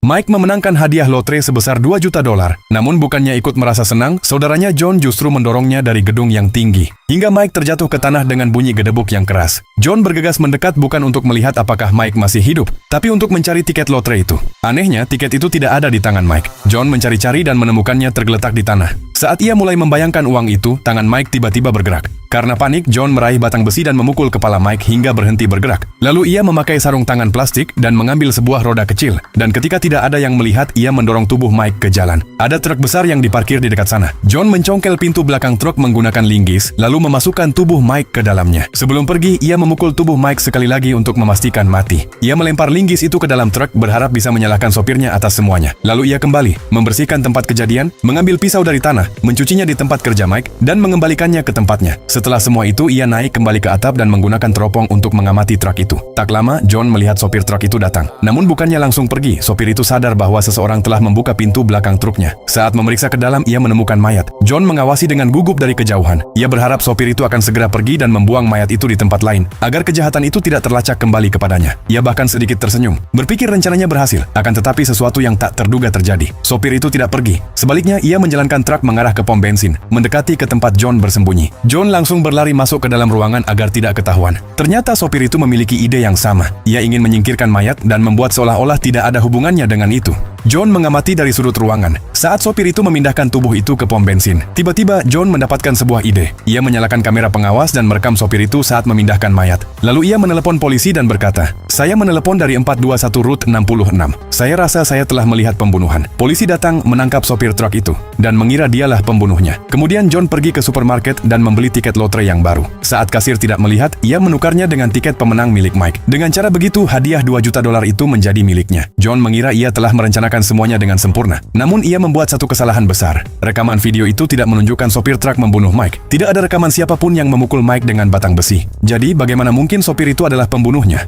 Mike memenangkan hadiah lotre sebesar 2 juta dolar. Namun bukannya ikut merasa senang, saudaranya John justru mendorongnya dari gedung yang tinggi. Hingga Mike terjatuh ke tanah dengan bunyi gedebuk yang keras. John bergegas mendekat bukan untuk melihat apakah Mike masih hidup, tapi untuk mencari tiket lotre itu. Anehnya, tiket itu tidak ada di tangan Mike. John mencari-cari dan menemukannya tergeletak di tanah. Saat ia mulai membayangkan uang itu, tangan Mike tiba-tiba bergerak. Karena panik, John meraih batang besi dan memukul kepala Mike hingga berhenti bergerak. Lalu ia memakai sarung tangan plastik dan mengambil sebuah roda kecil. Dan ketika tidak ada yang melihat, ia mendorong tubuh Mike ke jalan. Ada truk besar yang diparkir di dekat sana. John mencongkel pintu belakang truk menggunakan linggis, lalu memasukkan tubuh Mike ke dalamnya. Sebelum pergi, ia memukul tubuh Mike sekali lagi untuk memastikan mati. Ia melempar linggis itu ke dalam truk, berharap bisa menyalahkan sopirnya atas semuanya. Lalu ia kembali, membersihkan tempat kejadian, mengambil pisau dari tanah, mencucinya di tempat kerja Mike, dan mengembalikannya ke tempatnya. Setelah semua itu, ia naik kembali ke atap dan menggunakan teropong untuk mengamati truk itu. Tak lama, John melihat sopir truk itu datang. Namun bukannya langsung pergi, sopir itu sadar bahwa seseorang telah membuka pintu belakang truknya. Saat memeriksa ke dalam, ia menemukan mayat. John mengawasi dengan gugup dari kejauhan. Ia berharap sopir itu akan segera pergi dan membuang mayat itu di tempat lain, agar kejahatan itu tidak terlacak kembali kepadanya. Ia bahkan sedikit tersenyum. Berpikir rencananya berhasil, akan tetapi sesuatu yang tak terduga terjadi. Sopir itu tidak pergi. Sebaliknya, ia menjalankan truk mengarah ke pom bensin, mendekati ke tempat John bersembunyi. John langsung berlari masuk ke dalam ruangan agar tidak ketahuan. Ternyata sopir itu memiliki ide yang sama. Ia ingin menyingkirkan mayat dan membuat seolah-olah tidak ada hubungannya dengan itu. John mengamati dari sudut ruangan. Saat sopir itu memindahkan tubuh itu ke pom bensin, tiba-tiba John mendapatkan sebuah ide. Ia menyalakan kamera pengawas dan merekam sopir itu saat memindahkan mayat. Lalu ia menelepon polisi dan berkata, "Saya menelepon dari 421 Route 66. Saya rasa saya telah melihat pembunuhan." Polisi datang menangkap sopir truk itu dan mengira dialah pembunuhnya. Kemudian John pergi ke supermarket dan membeli tiket lotre yang baru. Saat kasir tidak melihat, ia menukarnya dengan tiket pemenang milik Mike. Dengan cara begitu, hadiah 2 juta dolar itu menjadi miliknya. John mengira ia telah merencanakan semuanya dengan sempurna. Namun ia membuat satu kesalahan besar. Rekaman video itu tidak menunjukkan sopir truk membunuh Mike. Tidak ada rekaman siapapun yang memukul Mike dengan batang besi. Jadi bagaimana mungkin sopir itu adalah pembunuhnya?